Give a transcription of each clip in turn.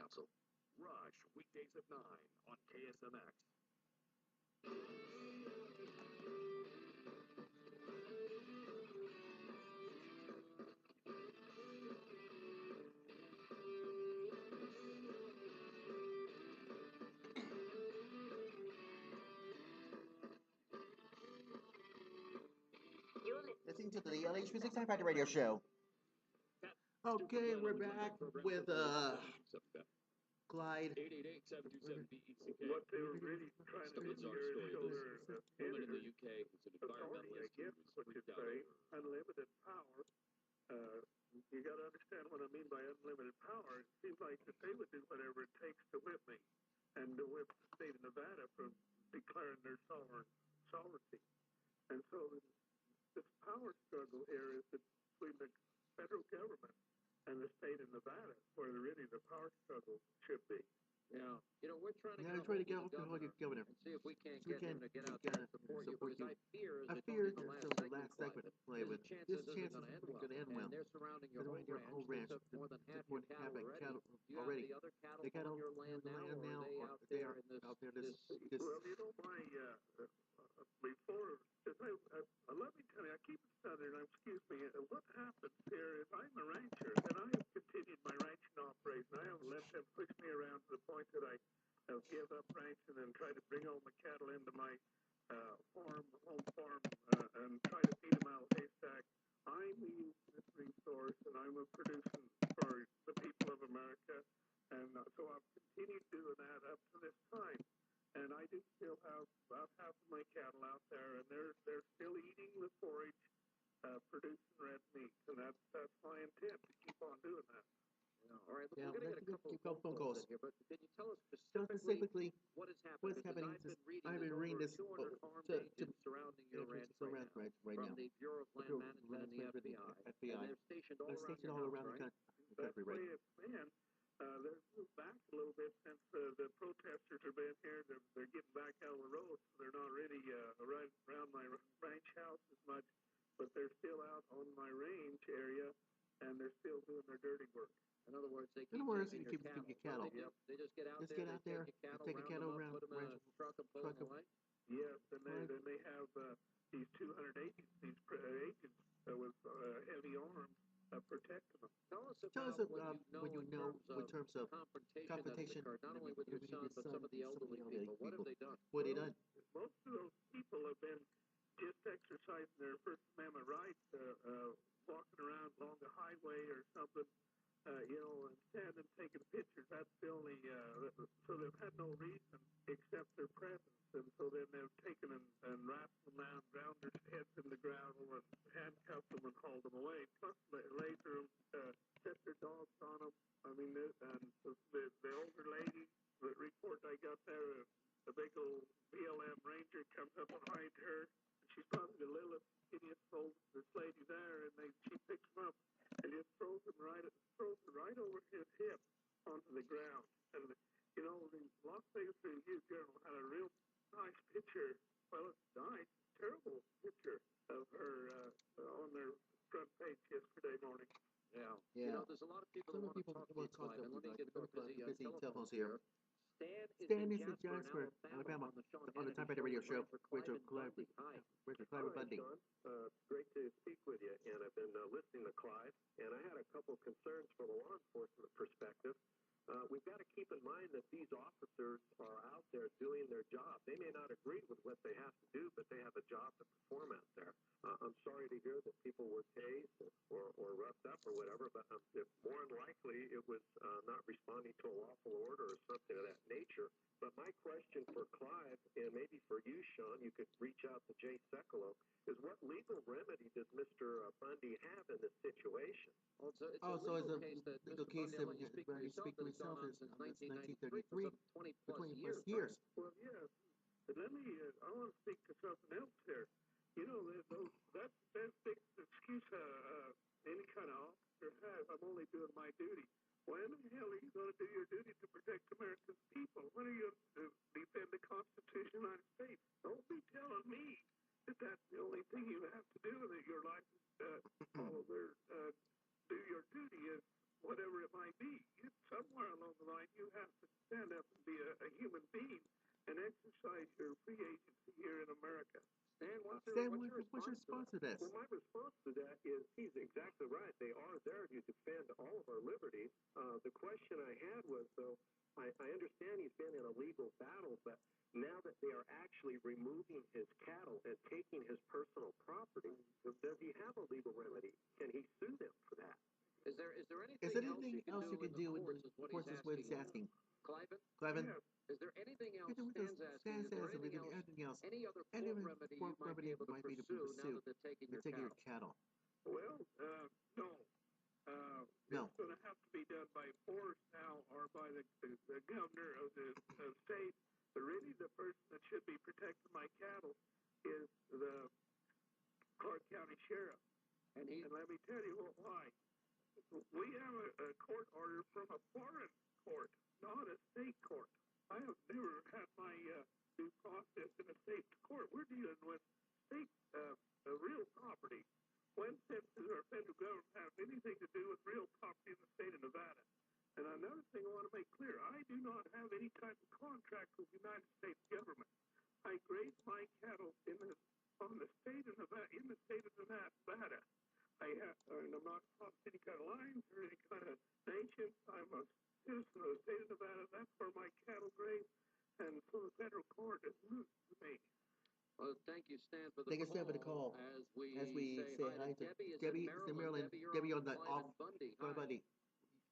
Council. Rush, weekdays at 9 on KSMX. Listening to the LHMusicTime radio show. Okay, we're back with Clyde. 888-727-BECK. What they were really trying to do here is show their woman in the UK who's an environmentalist who was freaked out over unlimited power. You got to understand what I mean by unlimited power. It seems like that they would do whatever it takes to whip me and to whip the state of Nevada from declaring their sovereignty. And so this power struggle here is between the federal government and the state of Nevada, where really the power struggle should be. Yeah, you know, we're trying to get hold the governor and see if we can't get him to get out there and support you, because I fear, as I told you in the last segment, there's a chance this isn't going to end well. And they're surrounding your whole ranch. They took more than half your cattle already. Do you have the other cattle on your land now, or are they out there in this? Well, you know, before, let me tell you, I keep it southern, excuse me, what happens here is I'm a rancher, and I have continued my ranching operation. I haven't let them push me around to the point that I give up ranching and try to bring all my cattle into my home farm, and try to feed them out of haystack. I'm using this resource, and I'm producing for the people of America, and so I've continued doing that up to this time. And I do still have about half of my cattle out there, and they're still eating the forage, producing red meat, and that's my intent to keep on doing that. Yeah. All right, we're going to get a couple of phone calls in here, but can you tell us specifically what is happening? Because I've been reading this 200 armed agents surrounding your ranch right now, from the Bureau of Land Management and the FBI, and they're stationed all around the country. That's the way it's been. They've moved back a little bit since the protesters have been here. They're getting back out of the road, so they're not really right around my ranch house as much, but they're still out on my range area, and they're still doing their dirty work. In other words, they keep taking your cattle. They just get out there, they take your cattle, round them up, put them in a truck and pull them away? Yes, and then they have these 200 agents, with heavy arms protecting them. Tell us about what you know in terms of confrontation that has occurred, not only with your son, but some of the elderly people. What have they done? What have they done? Most of those people have been just exercising their First Amendment rights, walking around along the highway or something, and standing taking pictures. That's the only, so they've had no reason except their presence. And so then they've taken and wrapped them around, ground their heads in the gravel, and handcuffed them and hauled them away. Plus, later, set their dogs on them. I mean, and the older lady, the report I got there, the big old BLM ranger comes up behind her, and she's probably the littlest, skinniest old this lady there, and she picks him up and just throws him right over his hip onto the ground. And the Las Vegas Review-Journal had a real nice picture. Well, it's nice, terrible picture of her on their front page yesterday morning. Yeah. There's a lot of people who want to talk to you, Clive, and let me get a busy telephones here. Stan is in Jasper, Alabama, on the Time Radio Show. Richard Clive Bundy. Great to speak with you, and I've been listening to Clive, and I had a couple concerns from a law enforcement perspective. We've got to keep in mind that these officers are out there doing their job. They may not agree with what they have to do, but they have a job to perform out there. I'm sorry to hear that people were tased or roughed up or whatever, but more than likely it was not responding to a lawful order or something of that nature. But my question for Clive, and maybe for you, Sean, you could reach out to Jay Sekulow, is what legal remedy does Mr. Bundy have in this situation? Well, it's a legal case that you speak for yourself since 1993, for 20-plus years. Well, yeah. But I want to speak to something else here. That's the best excuse any kind of officer has. I'm only doing my duty. When the hell are you going to do your duty to protect American people? When are you going to defend the Constitution of the United States? Don't be telling me that that's the only thing you have to do, that your life is do your duty is whatever it might be. Somewhere along the and you have to stand up and be a human being and exercise your free agency here in America. Stan, what's your response to this? Well, my response to that is he's exactly right. They are there to defend all of our liberties. The question I had was, though, I understand he's been in a legal battle, but now that they are actually removing his cattle and taking his personal property, does he have a legal remedy? Can he sue them for that? Is there anything else you can do in the courts is what he's asking? Cliven? Yes. Is there anything else Stan's asking? Is there anything else? Any other court remedy you might be able to pursue now that they're taking your cattle? Well, no. No. It's going to have to be done by force now or by the governor of the state. But really, the person that should be protecting my cattle is the Clark County Sheriff. And let me tell you why. We have a court order from a foreign court, not a state court. I have never had my due process in a state court. We're dealing with state real property. When sentences or federal government have anything to do with real property in the state of Nevada. And another thing I want to make clear, I do not have any type of contract with the United States government. I graze my cattle on the state of Nevada, in the state of Nevada. I'm not crossed any kind of lines or any kind of nation. I'm a citizen of the state of Nevada. That's where my cattle graze. And so the federal court is moot to me. Well, thank you, Stan, for the call. As we say hi to Debbie. Is in Maryland. Debbie on the off. Bundy.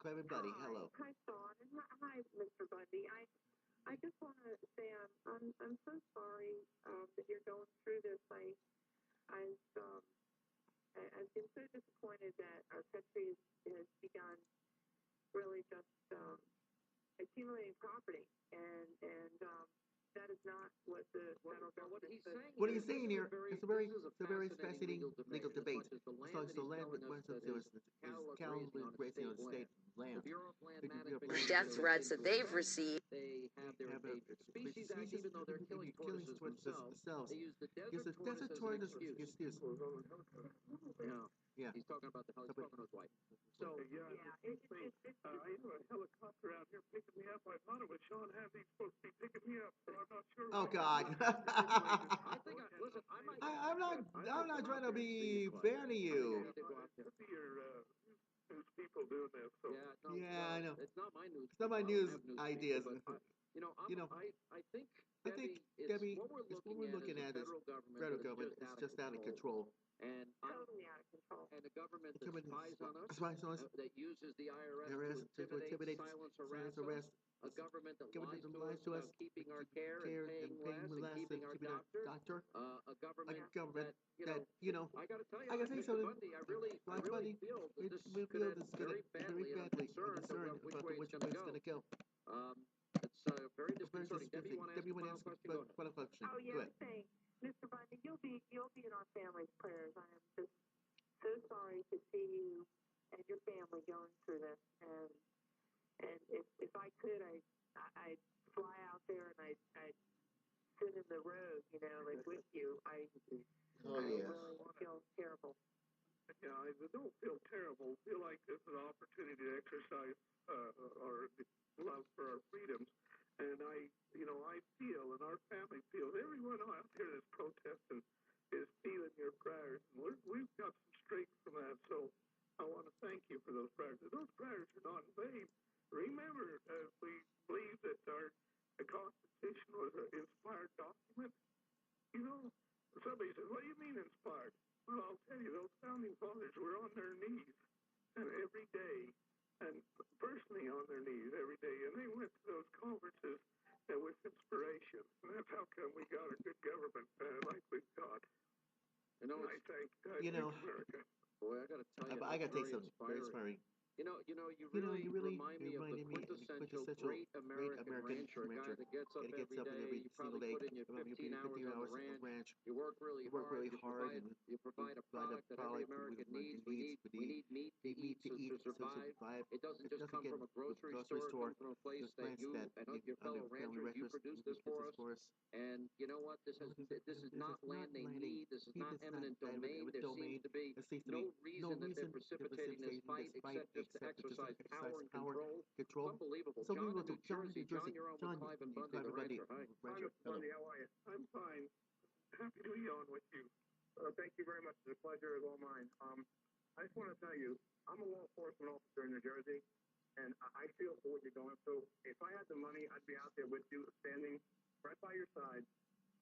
Clement Bundy. Hello. Hi, Sean, and hi, Mr. Bundy. I just want to say I'm so sorry that you're going through this. I've been so disappointed that our country has begun really just accumulating property, and that is not what the federal government is saying. What he's saying here, it's a very fascinating legal debate. As long as the land request of is cows grazing on state land. Death threats that they've received. They have their species act, even though they're killing tortoises themselves. They use the desert tortoise as an excuse. Yeah. He's talking about he's talking to his wife. So I have a helicopter out here picking me up. I thought it was Sean Hanley supposed to be picking me up, so I'm not sure. Oh God! I think listen. I'm not trying to be fair to you. Could be your news people doing this. So. Yeah, I know. It's not my news. It's not my news ideas. I think Debbie, what we're looking at is federal government is just out of control. And totally out of control. And the government that spies on us, that uses the IRS to intimidate, silence, harass a government that lies to us, keeping our care and paying less and keeping our doctor, a government that I got to tell you, Mr. Bundy, I really feel that this could end very badly, and I'm concerned about which way it's going to go. It's very disconcerting. Debbie, you want to ask a final question? Oh, yeah, I'm saying, Mr. Bundy, you'll be in our family's prayers. I am just so sorry to see you and your family going through this. And if I could, I'd fly out there and I'd sit in the road, with you. I really feel terrible. Yeah, I don't feel terrible. I feel like this is an opportunity to exercise our love for our freedoms. And I feel, and our family feels, everyone out here that's protesting is feeling your prayers. And we've got some strength from that. So I want to thank you for those prayers. Those prayers are not in vain. Remember, we believe that the Constitution was an inspired document. Somebody says, what do you mean inspired? Well, I'll tell you, those founding fathers were on their knees and every day, and personally on their knees every day, and they went to those conferences with inspiration. And that's how come we got a good government like we've got. And I thank America. Boy, I got to tell you, I got to take some very inspiring. You really remind me of the quintessential great American rancher, a guy that gets up every single day, you probably put in 15 hours on the ranch. You work really hard, and you provide a product that every American needs. We need meat to eat to survive. It doesn't just come from a grocery store. It comes from a place that you and your fellow ranchers, you produce this for us. And you know what? This is not land they need. This is not eminent domain. There seems to be no reason that they're precipitating this fight except just to exercise power and control. It's unbelievable. So we will do John, New Jersey. you're on John, with Clive and you- Bundy, the rancher. Hi. Hi, Mr. Bundy, how are you? I'm fine. Happy to be on with you. Thank you very much. It's a pleasure is all mine. I just want to tell you, I'm a law enforcement officer in New Jersey, and I feel for what you're going through. If I had the money, I'd be out there with you, standing right by your side,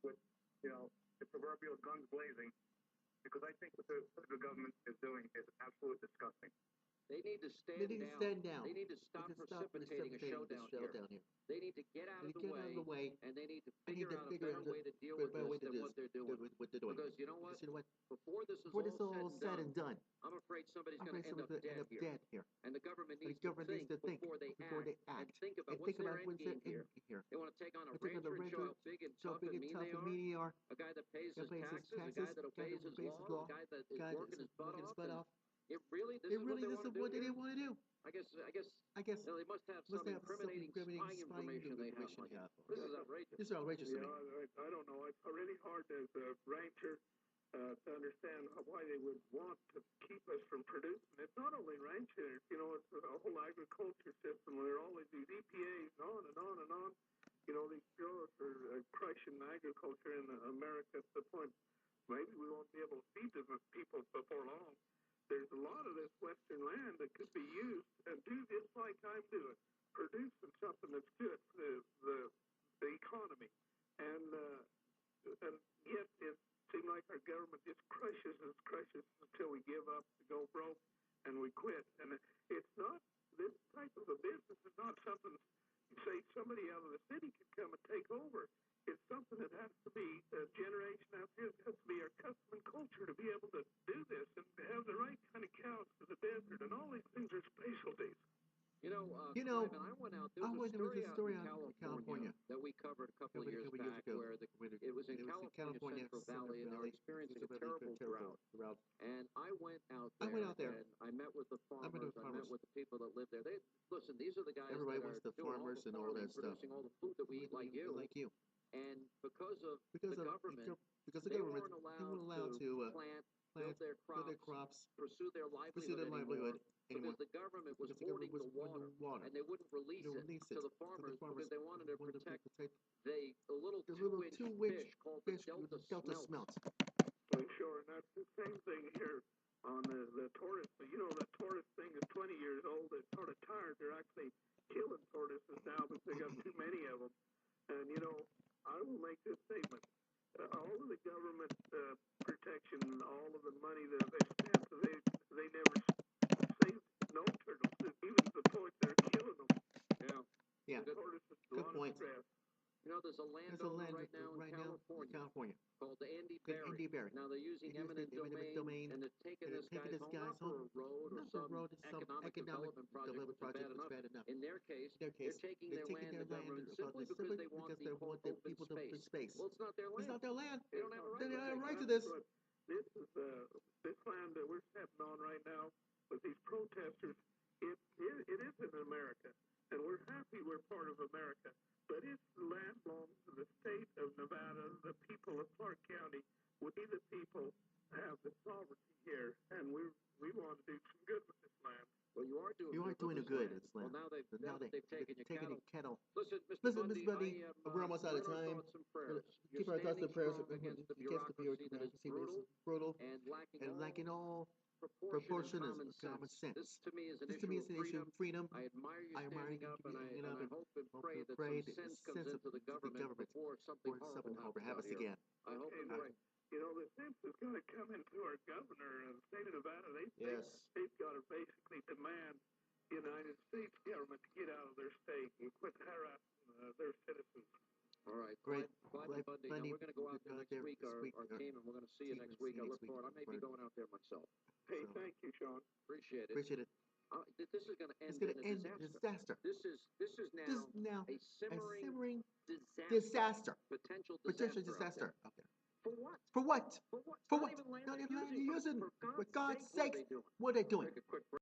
with the proverbial guns blazing, because I think what the federal government is doing is absolutely disgusting. They need to They need to stand down. They need to stop precipitating a showdown here. They need to get out of the way, and they need to figure out a better way to deal with this than what they're doing. Because you know what? Before this is all said and done, I'm afraid somebody's going to end up dead here. And the government needs to think before they act and think about what's their end game here. They want to take on a rancher and show how big and tough and mean they are. A guy that pays his taxes, a guy that obeys his law, a guy that is working his butt off. This is what they want to do. I guess they must have some incriminating spying information they have. This is outrageous. This is outrageous to me. I don't know. It's really hard as a rancher to understand why they would want to keep us from producing. It's not only ranchers, it's a whole agriculture system where all of these EPAs, on and on and on. These bureaus are crushing agriculture in America to the point maybe we won't be able to feed the people before long. There's a lot of this western land that could be used and do just like I'm doing, producing something that's good for the economy. And yet it seems like our government just crushes us until we give up, go broke, and we quit. And it's not, this type of a business is not something, say, somebody out of the city can come and take over. It's something that has to be a generation out there. It has to be our custom and culture to be able to do this and have the right kind of cows for the desert. And all these things are specialties. Clive, and I went out. There was a story out in California that we covered a couple of years back, where it was in California Central Valley, and they were experiencing a terrible drought. And I went out there, and I met with the farmers. I met with the people that live there. Listen, these are the guys Everybody that wants are the farmers and all that stuff. producing all the food that we eat, like you. And because the government, they weren't allowed to plant, build their crops, pursue their livelihood anymore, because the government was hoarding the water, and they wouldn't release it to the farmers because they wanted to protect the little two-inch fish called the Delta smelt. Well, sure, and that's the same thing here on the tortoise. The tortoise thing is 20 years old. It's sort of tired. They're actually killing tortoises now because they got too many of them. And, I will make this statement. All of the government protection, all of the money that they spent, they never saved no turtles, even to the point they're killing them. Yeah. The tortoises, Good point. Stress. There's a landowner right now in California called Andy Berry. Now they're using eminent domain, and they're taking this guy's home, not for a road or some economic development project, which is bad enough. In their case, they're taking their land, the government, simply because they want the quote open space. Well, it's not their land. It's not their land. They don't have a right. They don't have a right to this. This is this land that we're stepping on right now with these protesters. It is in America, and we're happy we're part of America. But its land belongs to the state of Nevada, the people of Clark County. We, the people, have the sovereignty here, and we want to do some good with this land. Well, you are doing good. It's land. Well, now they've taken your cattle. Listen, Mr. Bundy, we're almost out of time. Keep our thoughts and prayers against the bureaucracy that is brutal and lacking all proportion of common sense. This to me is an issue of freedom. I admire you standing up, and I hope and pray that some sense comes into the government before something horrible happens again. I hope and pray. The sense has got to come into our governor of the state of Nevada. They've got to basically demand the United States government to get out of their state and quit harassing their citizens. All right, Clive and Bundy. Now we're going to go out there next week, our team, and we're going to see you next week. I look forward. I may be going out there myself. Hey, thank you, Sean. Appreciate it. This is going to end in a disaster. This is now a simmering disaster. Potential disaster. Okay. For what? For what? For what? Not even land you're using. For God's sake, what are they doing? Take a quick break.